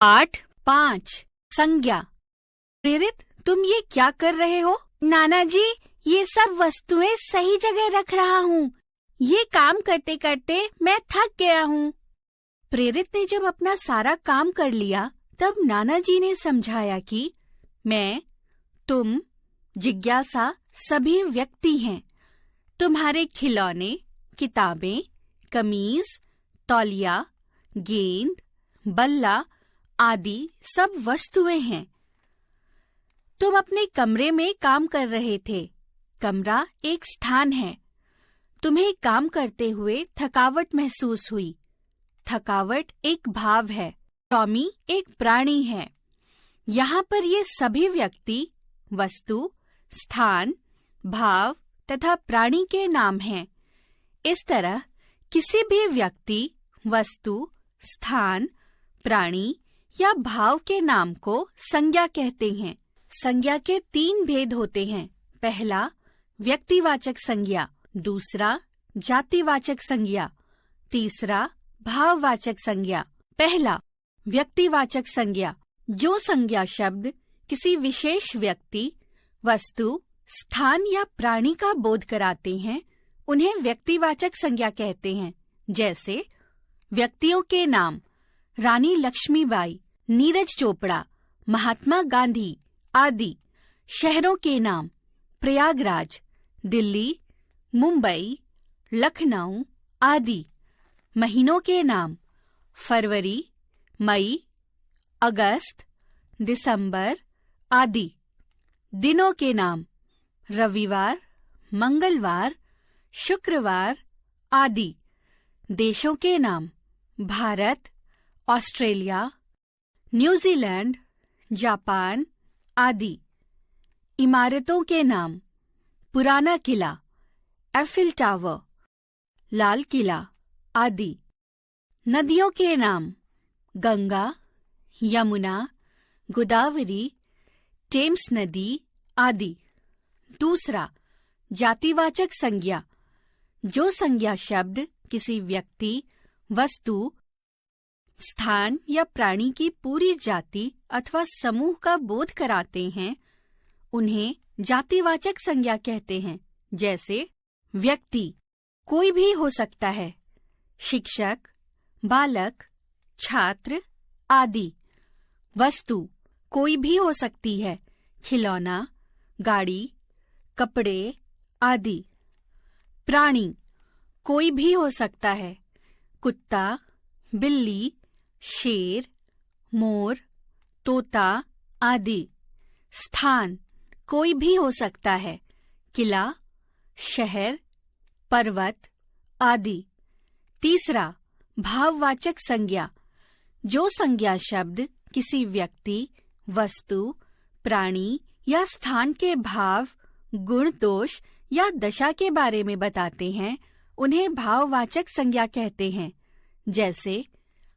8.5 संज्ञा। प्रेरित, तुम ये क्या कर रहे हो? नाना जी, ये सब वस्तुएं सही जगह रख रहा हूँ। ये काम करते करते मैं थक गया हूँ। प्रेरित ने जब अपना सारा काम कर लिया, तब नाना जी ने समझाया कि मैं, तुम, जिज्ञासा सभी व्यक्ति हैं। तुम्हारे खिलौने, किताबें, कमीज, तौलिया, गेंद, बल्ला आदि सब वस्तुएं हैं। तुम अपने कमरे में काम कर रहे थे। कमरा एक स्थान है। तुम्हें काम करते हुए थकावट महसूस हुई। थकावट एक भाव है। टॉमी एक प्राणी है। यहाँ पर ये सभी व्यक्ति, वस्तु, स्थान, भाव तथा प्राणी के नाम हैं। इस तरह किसी भी व्यक्ति, वस्तु, स्थान, प्राणी या भाव के नाम को संज्ञा कहते हैं। संज्ञा के 3 भेद होते हैं। पहला, व्यक्तिवाचक संज्ञा। दूसरा, जातिवाचक संज्ञा। तीसरा, भाववाचक संज्ञा। पहला, व्यक्तिवाचक संज्ञा। जो संज्ञा शब्द किसी विशेष व्यक्ति, वस्तु, स्थान या प्राणी का बोध कराते हैं, उन्हें व्यक्तिवाचक संज्ञा कहते हैं। जैसे व्यक्तियों के नाम: रानी लक्ष्मीबाई, नीरज चोपड़ा, महात्मा गांधी आदि। शहरों के नाम: प्रयागराज, दिल्ली, मुंबई, लखनऊ आदि। महीनों के नाम: फरवरी, मई, अगस्त, दिसंबर आदि। दिनों के नाम: रविवार, मंगलवार, शुक्रवार आदि। देशों के नाम: भारत, ऑस्ट्रेलिया, न्यूजीलैंड, जापान आदि। इमारतों के नाम: पुराना किला, एफिल टावर, लाल किला आदि। नदियों के नाम: गंगा, यमुना, गोदावरी, टेम्स नदी आदि। दूसरा, जातिवाचक संज्ञा। जो संज्ञा शब्द किसी व्यक्ति, वस्तु, स्थान या प्राणी की पूरी जाति अथवा समूह का बोध कराते हैं, उन्हें जातिवाचक संज्ञा कहते हैं। जैसे व्यक्ति कोई भी हो सकता है, शिक्षक, बालक, छात्र आदि। वस्तु कोई भी हो सकती है, खिलौना, गाड़ी, कपड़े आदि। प्राणी कोई भी हो सकता है, कुत्ता, बिल्ली, शेर, मोर, तोता आदि। स्थान कोई भी हो सकता है, किला, शहर, पर्वत आदि। तीसरा, भाववाचक संज्ञा। जो संज्ञा शब्द किसी व्यक्ति, वस्तु, प्राणी या स्थान के भाव, गुण, दोष या दशा के बारे में बताते हैं, उन्हें भाववाचक संज्ञा कहते हैं। जैसे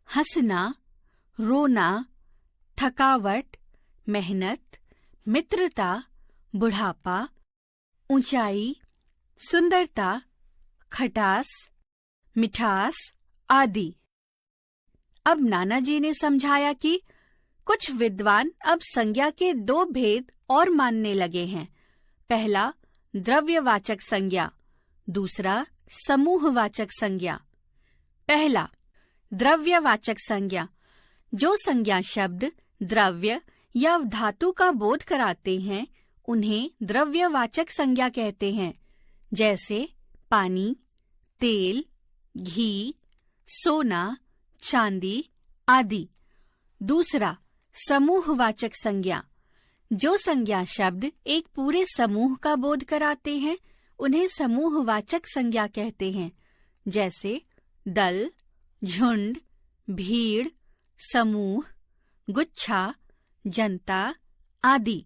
हंसना, रोना, थकावट, मेहनत, मित्रता, बुढ़ापा, ऊंचाई, सुंदरता, खटास, मिठास आदि। अब नाना जी ने समझाया कि कुछ विद्वान अब संज्ञा के 2 भेद और मानने लगे हैं। पहला, द्रव्यवाचक संज्ञा। दूसरा, समूहवाचक संज्ञा। पहला, द्रव्यवाचक संज्ञा। जो संज्ञा शब्द द्रव्य या धातु का बोध कराते हैं, उन्हें द्रव्यवाचक संज्ञा कहते हैं। जैसे पानी, तेल, घी, सोना, चांदी आदि। दूसरा, समूहवाचक संज्ञा। जो संज्ञा शब्द एक पूरे समूह का बोध कराते हैं, उन्हें समूहवाचक संज्ञा कहते हैं। जैसे दल, झुंड, भीड़, समूह, गुच्छा, जनता आदि।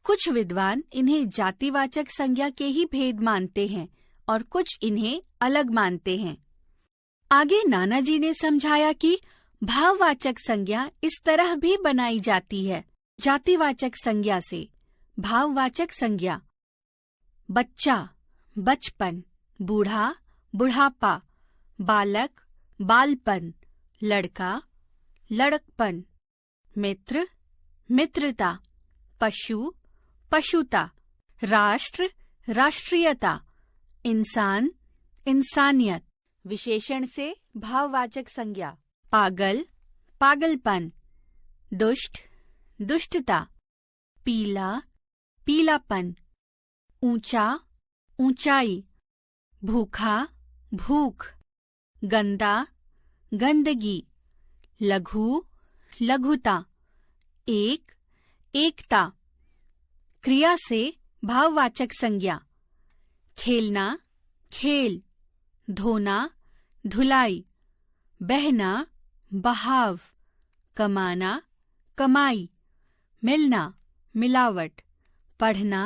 कुछ विद्वान इन्हें जातिवाचक संज्ञा के ही भेद मानते हैं और कुछ इन्हें अलग मानते हैं। आगे नाना जी ने समझाया कि भाववाचक संज्ञा इस तरह भी बनाई जाती है। जातिवाचक संज्ञा से भाववाचक संज्ञा: बच्चा, बचपन, बूढ़ा, बुढ़ापा, बालक, बालपन, लड़का, लड़कपन मित्र, मित्रता, पशु, पशुता, राष्ट्र, राष्ट्रीयता, इंसान, इंसानियत। विशेषण से भाववाचक संज्ञा। पागल, पागलपन, दुष्ट, दुष्टता, पीला, पीलापन, ऊंचा, ऊंचाई, भूखा, भूख, गंदा, गंदगी, लघु, लघुता, एक, एकता। क्रिया से भाववाचक संज्ञा। खेलना, खेल, धोना, धुलाई, बहना, बहाव, कमाना, कमाई, मिलना, मिलावट, पढ़ना,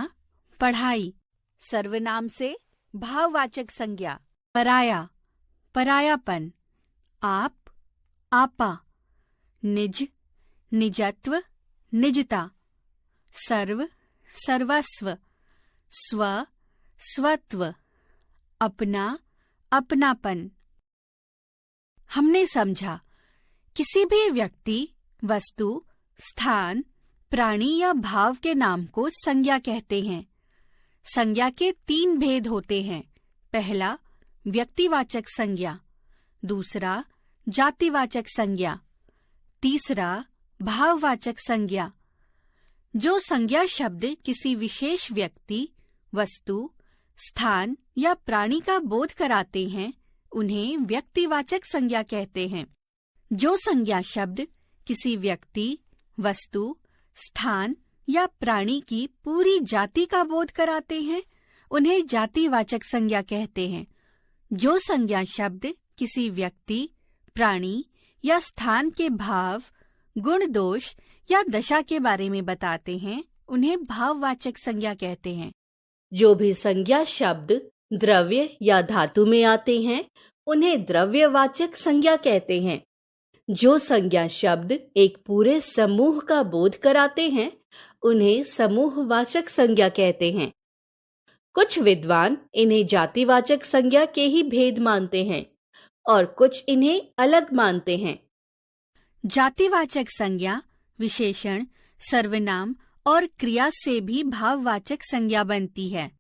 पढ़ाई। सर्वनाम से भाववाचक संज्ञा। पराया, परायापन, आप, आपा, निज, निजत्व, निजता, सर्व, सर्वस्व, स्व, स्वत्व, अपना, अपनापन। हमने समझा, किसी भी व्यक्ति, वस्तु, स्थान, प्राणी या भाव के नाम को संज्ञा कहते हैं। संज्ञा के 3 भेद होते हैं। पहला, व्यक्तिवाचक संज्ञा, दूसरा, जातिवाचक संज्ञा, तीसरा, भाववाचक संज्ञा। जो संज्ञा शब्द किसी विशेष व्यक्ति, वस्तु, स्थान या प्राणी का बोध कराते हैं, उन्हें व्यक्तिवाचक संज्ञा कहते हैं। जो संज्ञा शब्द किसी व्यक्ति, वस्तु, स्थान या प्राणी की पूरी जाति का बोध कराते हैं, उन्हें जातिवाचक संज्ञा कहते हैं। जो संज्ञा शब्द किसी व्यक्ति, प्राणी या स्थान के भाव, गुण, दोष या दशा के बारे में बताते हैं, उन्हें भाववाचक संज्ञा कहते हैं। जो भी संज्ञा शब्द द्रव्य या धातु में आते हैं, उन्हें द्रव्यवाचक संज्ञा कहते हैं। जो संज्ञा शब्द एक पूरे समूह का बोध कराते हैं, उन्हें समूहवाचक संज्ञा कहते हैं। कुछ विद्वान इन्हें जातिवाचक संज्ञा के ही भेद मानते हैं और कुछ इन्हें अलग मानते हैं। जातिवाचक संज्ञा विशेषण, सर्वनाम और क्रिया से भी भाववाचक संज्ञा बनती है।